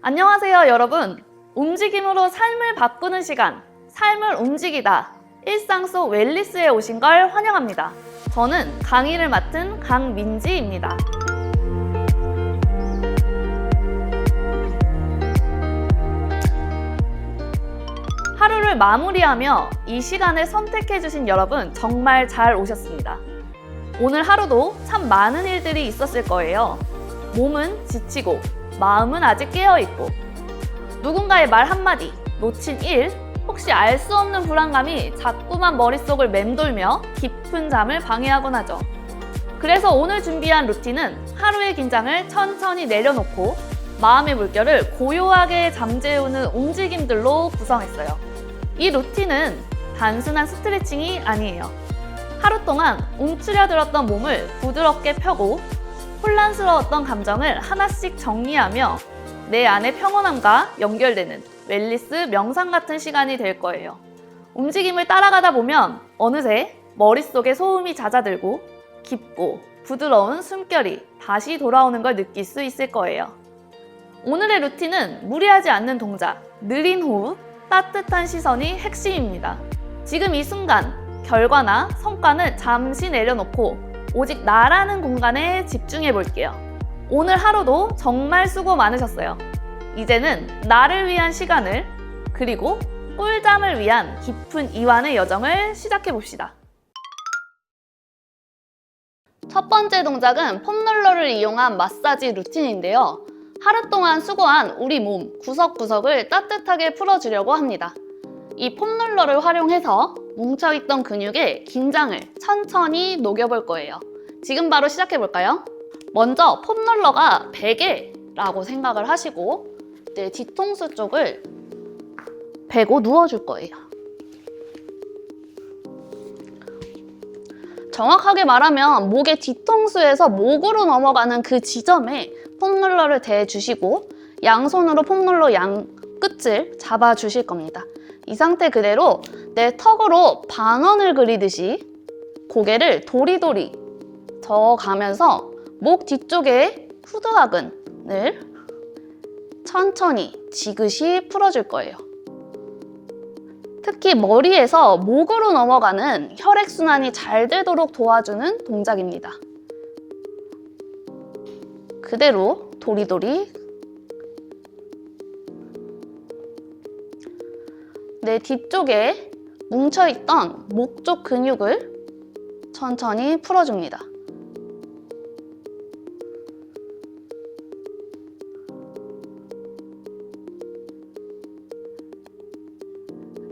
안녕하세요, 여러분. 움직임으로 삶을 바꾸는 시간, 삶을 움직이다. 일상 속 웰니스에 오신 걸 환영합니다. 저는 강의를 맡은 강민지입니다. 하루를 마무리하며 이 시간을 선택해주신 여러분 정말 잘 오셨습니다. 오늘 하루도 참 많은 일들이 있었을 거예요. 몸은 지치고 마음은 아직 깨어있고 누군가의 말 한마디, 놓친 일, 혹시 알 수 없는 불안감이 자꾸만 머릿속을 맴돌며 깊은 잠을 방해하곤 하죠. 그래서 오늘 준비한 루틴은 하루의 긴장을 천천히 내려놓고 마음의 물결을 고요하게 잠재우는 움직임들로 구성했어요. 이 루틴은 단순한 스트레칭이 아니에요. 하루 동안 움츠려들었던 몸을 부드럽게 펴고 혼란스러웠던 감정을 하나씩 정리하며 내 안의 평온함과 연결되는 웰니스 명상 같은 시간이 될 거예요. 움직임을 따라가다 보면 어느새 머릿속에 소음이 잦아들고 깊고 부드러운 숨결이 다시 돌아오는 걸 느낄 수 있을 거예요. 오늘의 루틴은 무리하지 않는 동작, 느린 호흡, 따뜻한 시선이 핵심입니다. 지금 이 순간 결과나 성과는 잠시 내려놓고 오직 나라는 공간에 집중해 볼게요. 오늘 하루도 정말 수고 많으셨어요. 이제는 나를 위한 시간을, 그리고 꿀잠을 위한 깊은 이완의 여정을 시작해 봅시다. 첫 번째 동작은 폼롤러를 이용한 마사지 루틴인데요. 하루 동안 수고한 우리 몸 구석구석을 따뜻하게 풀어주려고 합니다. 이 폼롤러를 활용해서 뭉쳐있던 근육의 긴장을 천천히 녹여볼 거예요. 지금 바로 시작해볼까요? 먼저 폼롤러가 베개라고 생각을 하시고 내 뒤통수 쪽을 베고 누워줄 거예요. 정확하게 말하면 목의 뒤통수에서 목으로 넘어가는 그 지점에 폼롤러를 대주시고 양손으로 폼롤러 양 끝을 잡아주실 겁니다. 이 상태 그대로 내 턱으로 반원을 그리듯이 고개를 도리도리 저어가면서 목 뒤쪽에 후두하근을 천천히 지그시 풀어줄 거예요. 특히 머리에서 목으로 넘어가는 혈액순환이 잘 되도록 도와주는 동작입니다. 그대로 도리도리 내 뒤쪽에 뭉쳐있던 목 쪽 근육을 천천히 풀어줍니다.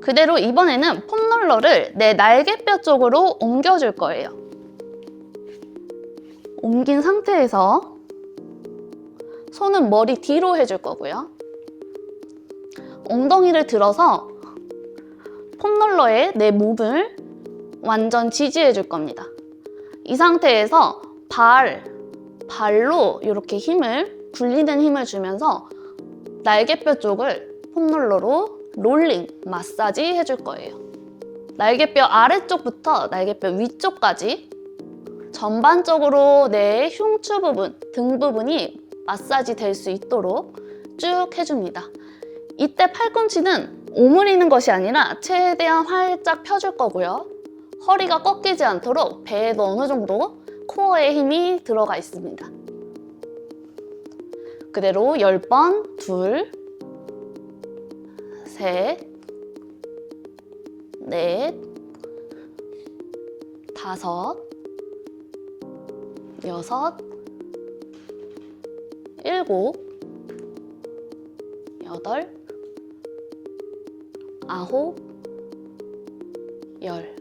그대로 이번에는 폼롤러를 내 날개뼈 쪽으로 옮겨줄 거예요. 옮긴 상태에서 손은 머리 뒤로 해줄 거고요. 엉덩이를 들어서 폼롤러에 내 몸을 완전 지지해 줄 겁니다. 이 상태에서 발로 이렇게 굴리는 힘을 주면서 날개뼈 쪽을 폼롤러로 롤링, 마사지 해줄 거예요. 날개뼈 아래쪽부터 날개뼈 위쪽까지 전반적으로 내 흉추 부분, 등 부분이 마사지 될 수 있도록 쭉 해줍니다. 이때 팔꿈치는 오므리는 것이 아니라 최대한 활짝 펴줄 거고요. 허리가 꺾이지 않도록 배에도 어느 정도 코어에 힘이 들어가 있습니다. 그대로 10번, 둘, 셋, 넷, 다섯, 여섯, 일곱, 여덟, 아홉, 열.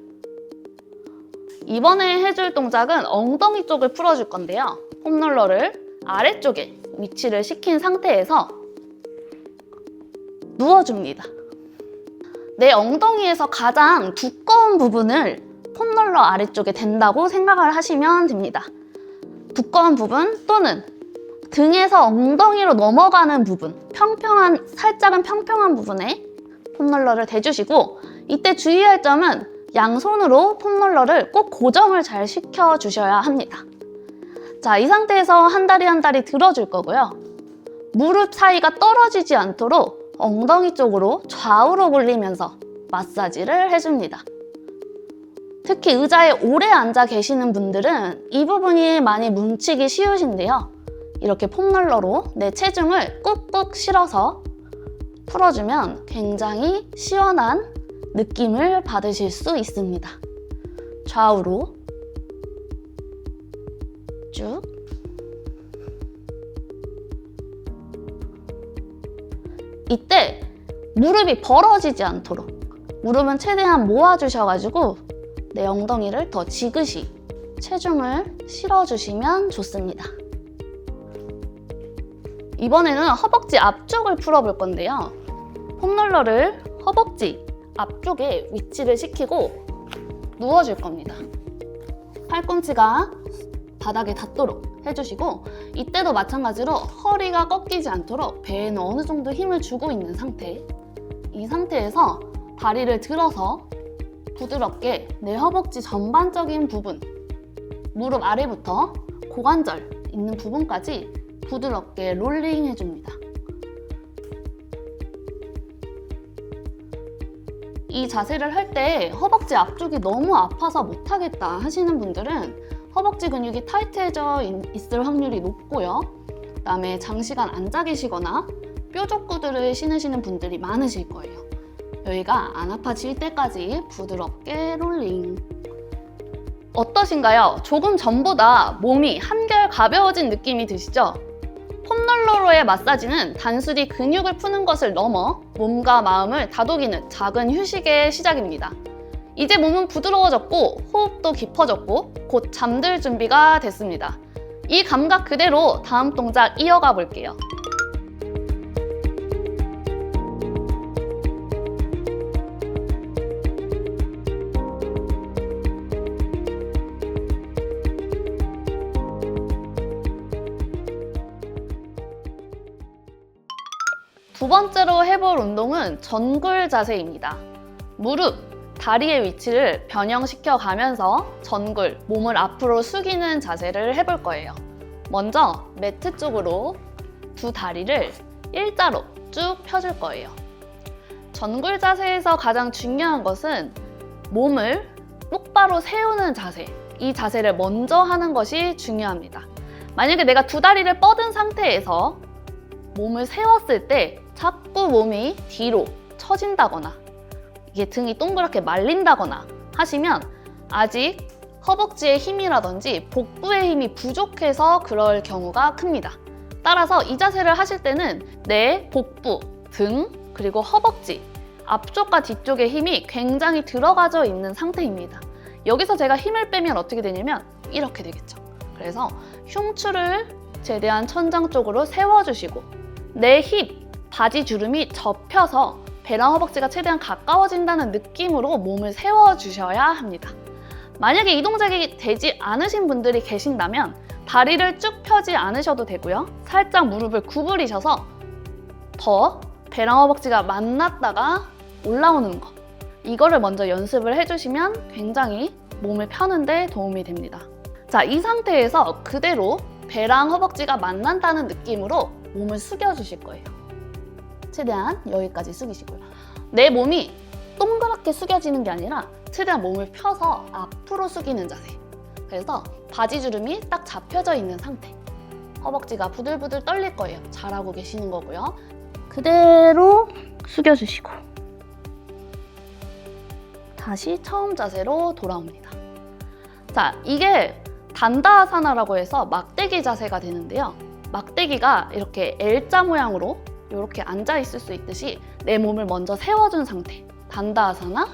이번에 해줄 동작은 엉덩이 쪽을 풀어줄 건데요. 폼롤러를 아래쪽에 위치를 시킨 상태에서 누워줍니다. 내 엉덩이에서 가장 두꺼운 부분을 폼롤러 아래쪽에 댄다고 생각을 하시면 됩니다. 두꺼운 부분 또는 등에서 엉덩이로 넘어가는 부분, 살짝은 평평한 부분에 폼롤러를 대주시고, 이때 주의할 점은 양손으로 폼롤러를 꼭 고정을 잘 시켜주셔야 합니다. 자, 이 상태에서 한 다리 한 다리 들어줄 거고요. 무릎 사이가 떨어지지 않도록 엉덩이 쪽으로 좌우로 굴리면서 마사지를 해줍니다. 특히 의자에 오래 앉아 계시는 분들은 이 부분이 많이 뭉치기 쉬우신데요. 이렇게 폼롤러로 내 체중을 꾹꾹 실어서 풀어주면 굉장히 시원한 느낌을 받으실 수 있습니다. 좌우로 쭉. 이때 무릎이 벌어지지 않도록 무릎은 최대한 모아주셔가지고 내 엉덩이를 더 지그시 체중을 실어주시면 좋습니다. 이번에는 허벅지 앞쪽을 풀어볼 건데요. 폼롤러를 허벅지 앞쪽에 위치를 시키고 누워줄 겁니다. 팔꿈치가 바닥에 닿도록 해주시고 이때도 마찬가지로 허리가 꺾이지 않도록 배에는 어느 정도 힘을 주고 있는 상태. 이 상태에서 다리를 들어서 부드럽게 내 허벅지 전반적인 부분, 무릎 아래부터 고관절 있는 부분까지 부드럽게 롤링 해줍니다. 이 자세를 할 때 허벅지 앞쪽이 너무 아파서 못하겠다 하시는 분들은 허벅지 근육이 타이트해져 있을 확률이 높고요. 그다음에 장시간 앉아 계시거나 뾰족구두를 신으시는 분들이 많으실 거예요. 여기가 안 아파질 때까지 부드럽게 롤링. 어떠신가요? 조금 전보다 몸이 한결 가벼워진 느낌이 드시죠? 폼롤러로의 마사지는 단순히 근육을 푸는 것을 넘어 몸과 마음을 다독이는 작은 휴식의 시작입니다. 이제 몸은 부드러워졌고 호흡도 깊어졌고 곧 잠들 준비가 됐습니다. 이 감각 그대로 다음 동작 이어가 볼게요. 두 번째로 해볼 운동은 전굴 자세입니다. 무릎, 다리의 위치를 변형시켜 가면서 전굴, 몸을 앞으로 숙이는 자세를 해볼 거예요. 먼저 매트 쪽으로 두 다리를 일자로 쭉 펴줄 거예요. 전굴 자세에서 가장 중요한 것은 몸을 똑바로 세우는 자세, 이 자세를 먼저 하는 것이 중요합니다. 만약에 내가 두 다리를 뻗은 상태에서 몸을 세웠을 때 자꾸 몸이 뒤로 처진다거나 이게 등이 동그랗게 말린다거나 하시면 아직 허벅지의 힘이라든지 복부의 힘이 부족해서 그럴 경우가 큽니다. 따라서 이 자세를 하실 때는 내 복부, 등, 그리고 허벅지 앞쪽과 뒤쪽의 힘이 굉장히 들어가져 있는 상태입니다. 여기서 제가 힘을 빼면 어떻게 되냐면 이렇게 되겠죠. 그래서 흉추를 최대한 천장 쪽으로 세워주시고 내 힙, 바지 주름이 접혀서 배랑 허벅지가 최대한 가까워진다는 느낌으로 몸을 세워주셔야 합니다. 만약에 이 동작이 되지 않으신 분들이 계신다면 다리를 쭉 펴지 않으셔도 되고요. 살짝 무릎을 구부리셔서 더 배랑 허벅지가 만났다가 올라오는 거, 이거를 먼저 연습을 해주시면 굉장히 몸을 펴는 데 도움이 됩니다. 자, 이 상태에서 그대로 배랑 허벅지가 만난다는 느낌으로 몸을 숙여주실 거예요. 최대한 여기까지 숙이시고요. 내 몸이 동그랗게 숙여지는 게 아니라 최대한 몸을 펴서 앞으로 숙이는 자세. 그래서 바지주름이 딱 잡혀져 있는 상태. 허벅지가 부들부들 떨릴 거예요. 잘하고 계시는 거고요. 그대로 숙여주시고 다시 처음 자세로 돌아옵니다. 자, 이게 단다아사나라고 해서 막대기 자세가 되는데요. 막대기가 이렇게 L자 모양으로 이렇게 앉아 있을 수 있듯이 내 몸을 먼저 세워준 상태. 단다아사나,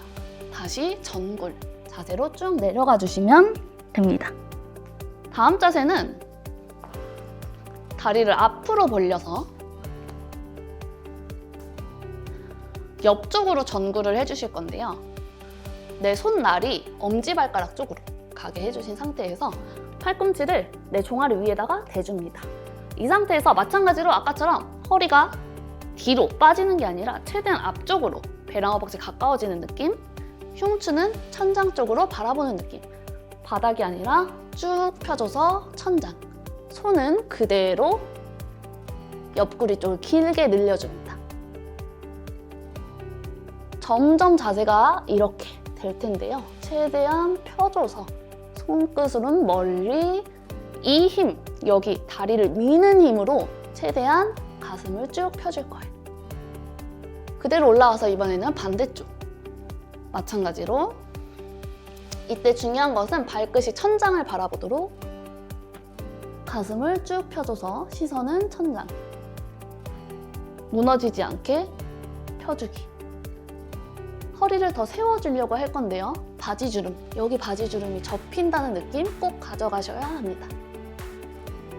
다시 전굴 자세로 쭉 내려가 주시면 됩니다. 다음 자세는 다리를 앞으로 벌려서 옆쪽으로 전굴을 해주실 건데요. 내 손날이 엄지발가락 쪽으로 가게 해주신 상태에서 팔꿈치를 내 종아리 위에다가 대줍니다. 이 상태에서 마찬가지로 아까처럼 허리가 뒤로 빠지는 게 아니라 최대한 앞쪽으로 배랑 허벅지 가까워지는 느낌, 흉추는 천장 쪽으로 바라보는 느낌, 바닥이 아니라 쭉 펴줘서 천장, 손은 그대로 옆구리 쪽을 길게 늘려줍니다. 점점 자세가 이렇게 될 텐데요. 최대한 펴줘서 손끝으로는 멀리 이 힘, 여기 다리를 미는 힘으로 최대한 가슴을 쭉 펴줄 거예요. 그대로 올라와서 이번에는 반대쪽. 마찬가지로 이때 중요한 것은 발끝이 천장을 바라보도록 가슴을 쭉 펴줘서 시선은 천장. 무너지지 않게 펴주기. 허리를 더 세워주려고 할 건데요. 바지주름, 여기 바지주름이 접힌다는 느낌 꼭 가져가셔야 합니다.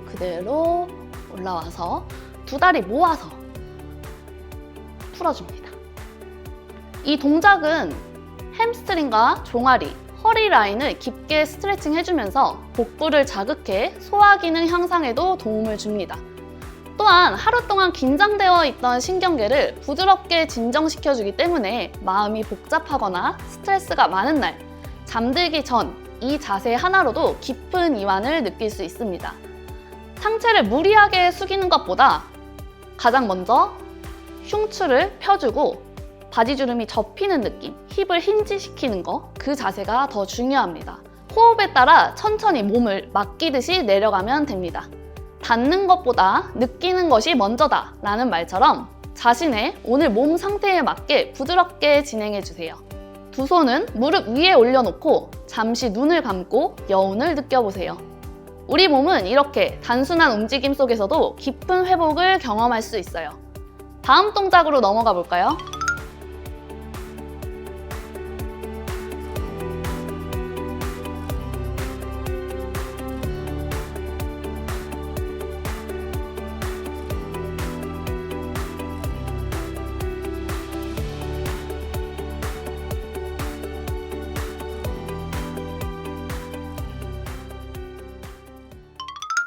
그대로 올라와서 두 다리 모아서 풀어줍니다. 이 동작은 햄스트링과 종아리, 허리 라인을 깊게 스트레칭 해주면서 복부를 자극해 소화 기능 향상에도 도움을 줍니다. 또한 하루 동안 긴장되어 있던 신경계를 부드럽게 진정시켜주기 때문에 마음이 복잡하거나 스트레스가 많은 날, 잠들기 전 이 자세 하나로도 깊은 이완을 느낄 수 있습니다. 상체를 무리하게 숙이는 것보다 가장 먼저 흉추를 펴주고 바지주름이 접히는 느낌, 힙을 힌지시키는 거, 그 자세가 더 중요합니다. 호흡에 따라 천천히 몸을 맡기듯이 내려가면 됩니다. 닿는 것보다 느끼는 것이 먼저다 라는 말처럼 자신의 오늘 몸 상태에 맞게 부드럽게 진행해주세요. 두 손은 무릎 위에 올려놓고 잠시 눈을 감고 여운을 느껴보세요. 우리 몸은 이렇게 단순한 움직임 속에서도 깊은 회복을 경험할 수 있어요. 다음 동작으로 넘어가 볼까요?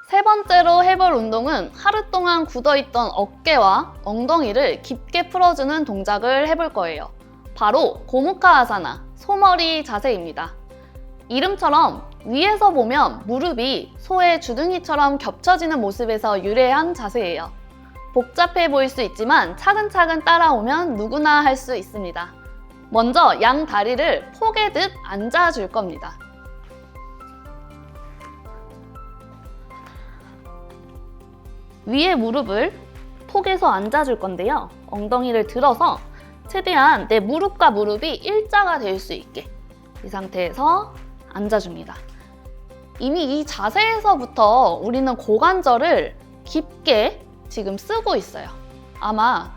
세 번째로 해볼 운동은 하루 동안 굳어있던 어깨와 엉덩이를 깊게 풀어주는 동작을 해볼 거예요. 바로 고무카 아사나, 소머리 자세입니다. 이름처럼 위에서 보면 무릎이 소의 주둥이처럼 겹쳐지는 모습에서 유래한 자세예요. 복잡해 보일 수 있지만 차근차근 따라오면 누구나 할 수 있습니다. 먼저 양 다리를 포개듯 앉아줄 겁니다. 위에 무릎을 포개서 앉아줄 건데요. 엉덩이를 들어서 최대한 내 무릎과 무릎이 일자가 될 수 있게 이 상태에서 앉아줍니다. 이미 이 자세에서부터 우리는 고관절을 깊게 지금 쓰고 있어요. 아마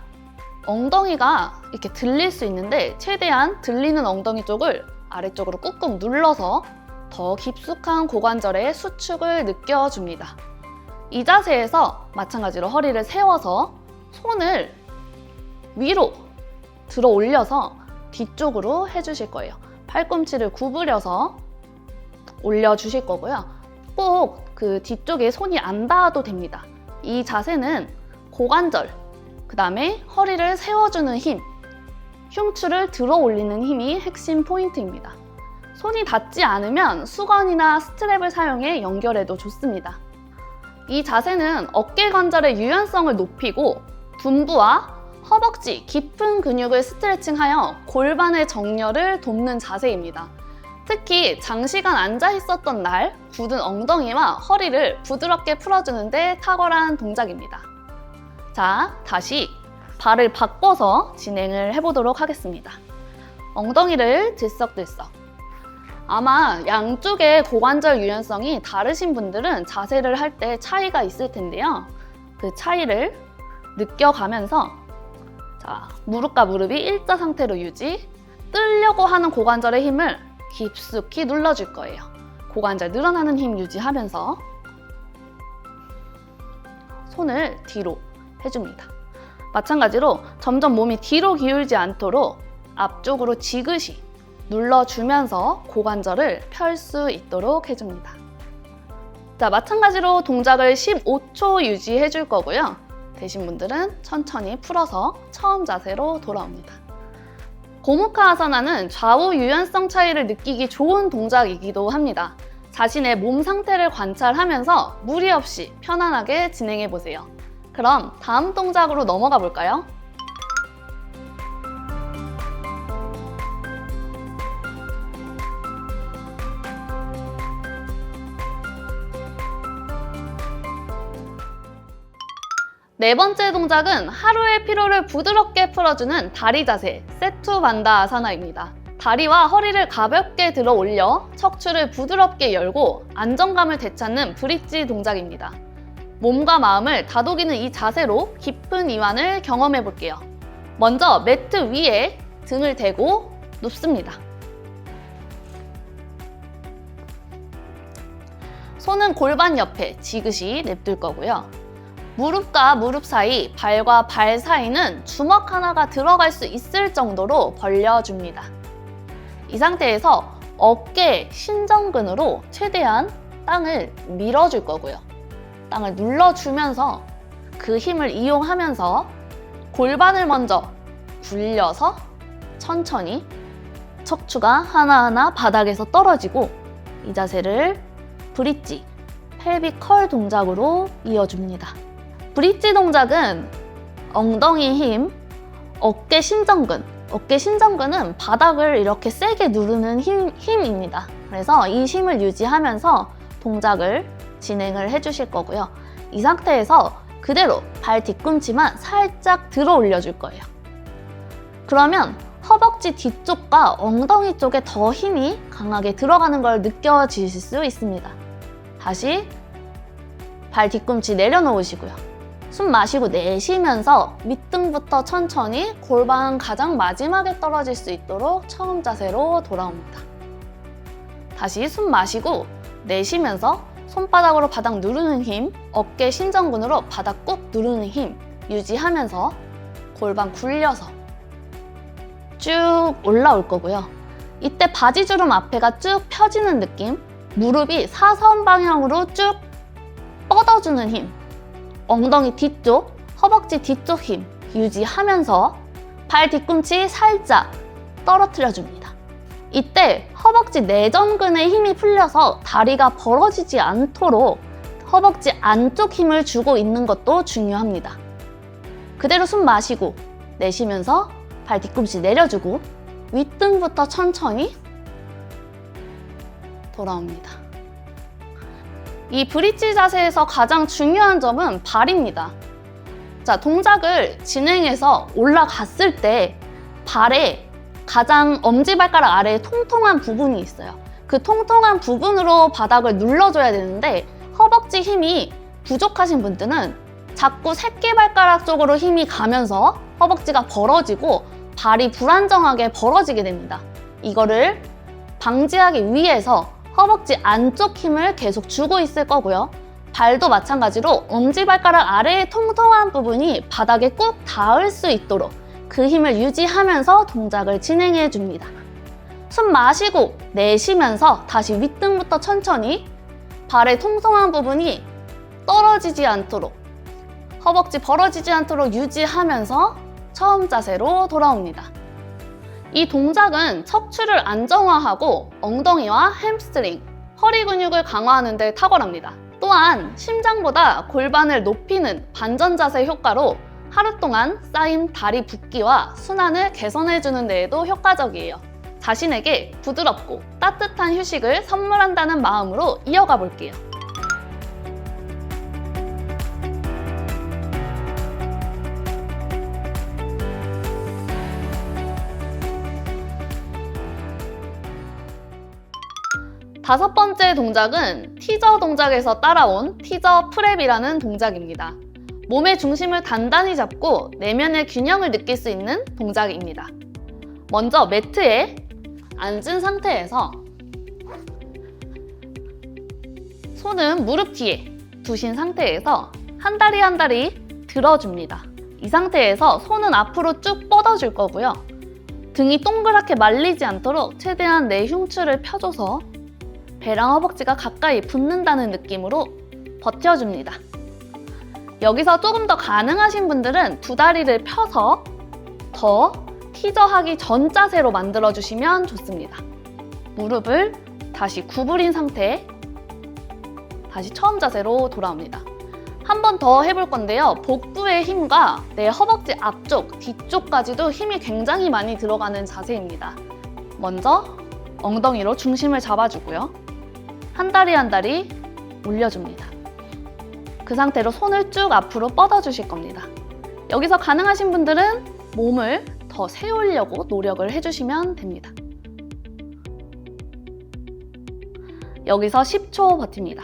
엉덩이가 이렇게 들릴 수 있는데 최대한 들리는 엉덩이 쪽을 아래쪽으로 꾹꾹 눌러서 더 깊숙한 고관절의 수축을 느껴줍니다. 이 자세에서 마찬가지로 허리를 세워서 손을 위로 들어 올려서 뒤쪽으로 해주실 거예요. 팔꿈치를 구부려서 올려주실 거고요. 꼭 그 뒤쪽에 손이 안 닿아도 됩니다. 이 자세는 고관절, 그 다음에 허리를 세워주는 힘, 흉추를 들어 올리는 힘이 핵심 포인트입니다. 손이 닿지 않으면 수건이나 스트랩을 사용해 연결해도 좋습니다. 이 자세는 어깨 관절의 유연성을 높이고 둔부와 허벅지, 깊은 근육을 스트레칭하여 골반의 정렬을 돕는 자세입니다. 특히 장시간 앉아 있었던 날 굳은 엉덩이와 허리를 부드럽게 풀어주는 데 탁월한 동작입니다. 자, 다시 발을 바꿔서 진행을 해보도록 하겠습니다. 엉덩이를 들썩들썩. 아마 양쪽의 고관절 유연성이 다르신 분들은 자세를 할 때 차이가 있을 텐데요. 그 차이를 느껴가면서 자, 무릎과 무릎이 일자 상태로 유지, 뜨려고 하는 고관절의 힘을 깊숙이 눌러줄 거예요. 고관절 늘어나는 힘 유지하면서 손을 뒤로 해줍니다. 마찬가지로 점점 몸이 뒤로 기울지 않도록 앞쪽으로 지그시 눌러주면서 고관절을 펼 수 있도록 해줍니다. 자, 마찬가지로 동작을 15초 유지해 줄 거고요. 되신 분들은 천천히 풀어서 처음 자세로 돌아옵니다. 고무카 아사나는 좌우 유연성 차이를 느끼기 좋은 동작이기도 합니다. 자신의 몸 상태를 관찰하면서 무리 없이 편안하게 진행해 보세요. 그럼 다음 동작으로 넘어가 볼까요? 네 번째 동작은 하루의 피로를 부드럽게 풀어주는 다리 자세, 세투 반다 아사나입니다. 다리와 허리를 가볍게 들어 올려 척추를 부드럽게 열고 안정감을 되찾는 브릿지 동작입니다. 몸과 마음을 다독이는 이 자세로 깊은 이완을 경험해 볼게요. 먼저 매트 위에 등을 대고 눕습니다. 손은 골반 옆에 지그시 냅둘 거고요. 무릎과 무릎 사이, 발과 발 사이는 주먹 하나가 들어갈 수 있을 정도로 벌려줍니다. 이 상태에서 어깨 신전근으로 최대한 땅을 밀어줄 거고요. 땅을 눌러주면서 그 힘을 이용하면서 골반을 먼저 굴려서 천천히 척추가 하나하나 바닥에서 떨어지고 이 자세를 브릿지, 펠빅 컬 동작으로 이어줍니다. 브릿지 동작은 엉덩이 힘, 어깨 신전근, 어깨 신전근은 바닥을 이렇게 세게 누르는 힘입니다. 그래서 이 힘을 유지하면서 동작을 진행을 해주실 거고요. 이 상태에서 그대로 발 뒤꿈치만 살짝 들어 올려줄 거예요. 그러면 허벅지 뒤쪽과 엉덩이 쪽에 더 힘이 강하게 들어가는 걸 느껴지실 수 있습니다. 다시 발 뒤꿈치 내려놓으시고요. 숨 마시고 내쉬면서 밑등부터 천천히 골반 가장 마지막에 떨어질 수 있도록 처음 자세로 돌아옵니다. 다시 숨 마시고 내쉬면서 손바닥으로 바닥 누르는 힘, 어깨 신전근으로 바닥 꾹 누르는 힘 유지하면서 골반 굴려서 쭉 올라올 거고요. 이때 바지주름 앞에가 쭉 펴지는 느낌, 무릎이 사선 방향으로 쭉 뻗어주는 힘, 엉덩이 뒤쪽, 허벅지 뒤쪽 힘 유지하면서 발 뒤꿈치 살짝 떨어뜨려줍니다. 이때 허벅지 내전근에 힘이 풀려서 다리가 벌어지지 않도록 허벅지 안쪽 힘을 주고 있는 것도 중요합니다. 그대로 숨 마시고 내쉬면서 발 뒤꿈치 내려주고 윗등부터 천천히 돌아옵니다. 이 브릿지 자세에서 가장 중요한 점은 발입니다. 자, 동작을 진행해서 올라갔을 때 발에 가장 엄지발가락 아래에 통통한 부분이 있어요. 그 통통한 부분으로 바닥을 눌러줘야 되는데 허벅지 힘이 부족하신 분들은 자꾸 새끼발가락 쪽으로 힘이 가면서 허벅지가 벌어지고 발이 불안정하게 벌어지게 됩니다. 이거를 방지하기 위해서 허벅지 안쪽 힘을 계속 주고 있을 거고요. 발도 마찬가지로 엄지발가락 아래의 통통한 부분이 바닥에 꾹 닿을 수 있도록 그 힘을 유지하면서 동작을 진행해 줍니다. 숨 마시고 내쉬면서 다시 윗등부터 천천히 발의 통통한 부분이 떨어지지 않도록 허벅지 벌어지지 않도록 유지하면서 처음 자세로 돌아옵니다. 이 동작은 척추를 안정화하고 엉덩이와 햄스트링, 허리 근육을 강화하는 데 탁월합니다. 또한 심장보다 골반을 높이는 반전 자세 효과로 하루 동안 쌓인 다리 붓기와 순환을 개선해주는 데에도 효과적이에요. 자신에게 부드럽고 따뜻한 휴식을 선물한다는 마음으로 이어가 볼게요. 다섯 번째 동작은 티저 동작에서 따라온 티저 프랩이라는 동작입니다. 몸의 중심을 단단히 잡고 내면의 균형을 느낄 수 있는 동작입니다. 먼저 매트에 앉은 상태에서 손은 무릎 뒤에 두신 상태에서 한 다리 한 다리 들어줍니다. 이 상태에서 손은 앞으로 쭉 뻗어줄 거고요. 등이 동그랗게 말리지 않도록 최대한 내 흉추를 펴줘서 배랑 허벅지가 가까이 붙는다는 느낌으로 버텨줍니다. 여기서 조금 더 가능하신 분들은 두 다리를 펴서 더 티저하기 전 자세로 만들어주시면 좋습니다. 무릎을 다시 구부린 상태, 다시 처음 자세로 돌아옵니다. 한 번 더 해볼 건데요. 복부의 힘과 내 허벅지 앞쪽, 뒤쪽까지도 힘이 굉장히 많이 들어가는 자세입니다. 먼저 엉덩이로 중심을 잡아주고요. 한 다리 한 다리 올려줍니다. 그 상태로 손을 쭉 앞으로 뻗어주실 겁니다. 여기서 가능하신 분들은 몸을 더 세우려고 노력을 해주시면 됩니다. 여기서 10초 버팁니다.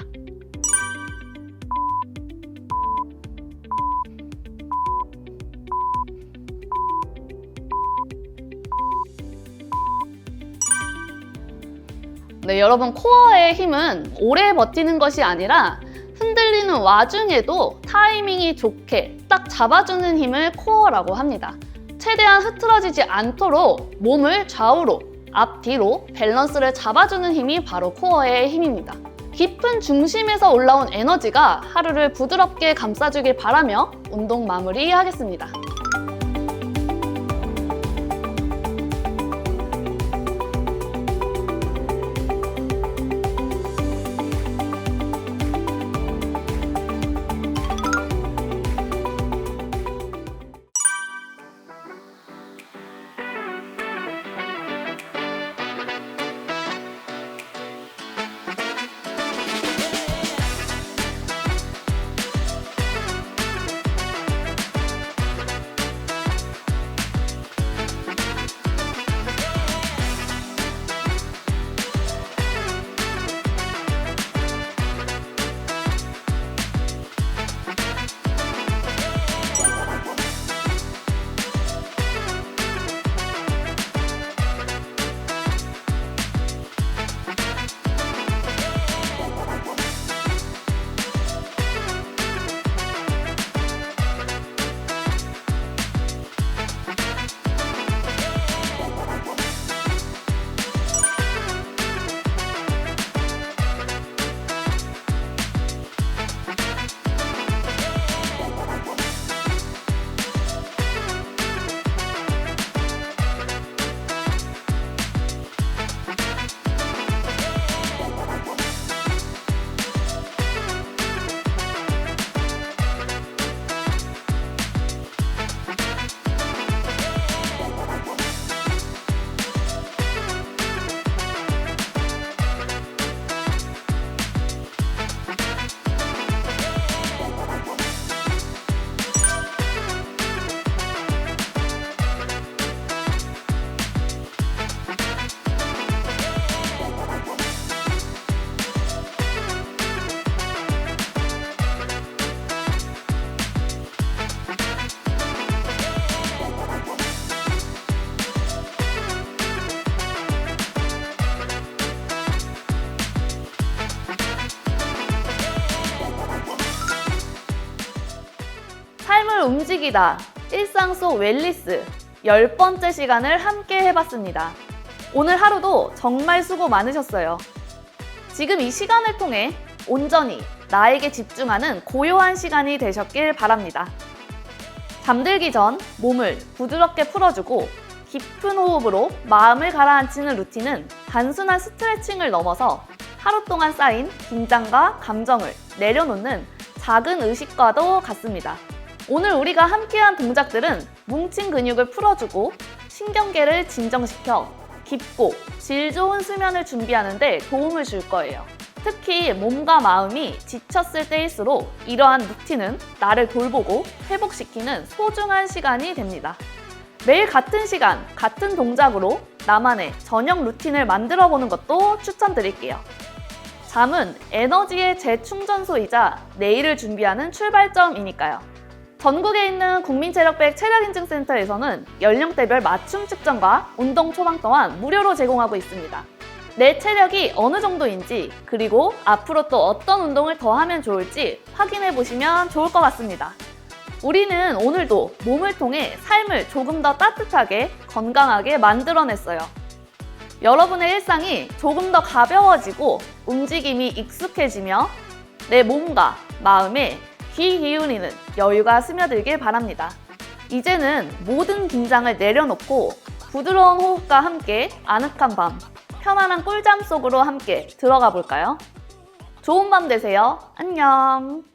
네, 여러분 코어의 힘은 오래 버티는 것이 아니라 흔들리는 와중에도 타이밍이 좋게 딱 잡아주는 힘을 코어라고 합니다. 최대한 흐트러지지 않도록 몸을 좌우로, 앞뒤로 밸런스를 잡아주는 힘이 바로 코어의 힘입니다. 깊은 중심에서 올라온 에너지가 하루를 부드럽게 감싸주길 바라며 운동 마무리하겠습니다. 삶을 움직이다, 일상 속 웰니스 10번째 시간을 함께 해봤습니다. 오늘 하루도 정말 수고 많으셨어요. 지금 이 시간을 통해 온전히 나에게 집중하는 고요한 시간이 되셨길 바랍니다. 잠들기 전 몸을 부드럽게 풀어주고 깊은 호흡으로 마음을 가라앉히는 루틴은 단순한 스트레칭을 넘어서 하루 동안 쌓인 긴장과 감정을 내려놓는 작은 의식과도 같습니다. 오늘 우리가 함께한 동작들은 뭉친 근육을 풀어주고 신경계를 진정시켜 깊고 질 좋은 수면을 준비하는 데 도움을 줄 거예요. 특히 몸과 마음이 지쳤을 때일수록 이러한 루틴은 나를 돌보고 회복시키는 소중한 시간이 됩니다. 매일 같은 시간, 같은 동작으로 나만의 저녁 루틴을 만들어 보는 것도 추천드릴게요. 잠은 에너지의 재충전소이자 내일을 준비하는 출발점이니까요. 전국에 있는 국민체력백 체력인증센터에서는 연령대별 맞춤 측정과 운동 초반 동안 무료로 제공하고 있습니다. 내 체력이 어느 정도인지, 그리고 앞으로 또 어떤 운동을 더 하면 좋을지 확인해 보시면 좋을 것 같습니다. 우리는 오늘도 몸을 통해 삶을 조금 더 따뜻하게, 건강하게 만들어냈어요. 여러분의 일상이 조금 더 가벼워지고 움직임이 익숙해지며 내 몸과 마음에 귀 기울이는 여유가 스며들길 바랍니다. 이제는 모든 긴장을 내려놓고 부드러운 호흡과 함께 아늑한 밤, 편안한 꿀잠 속으로 함께 들어가 볼까요? 좋은 밤 되세요. 안녕.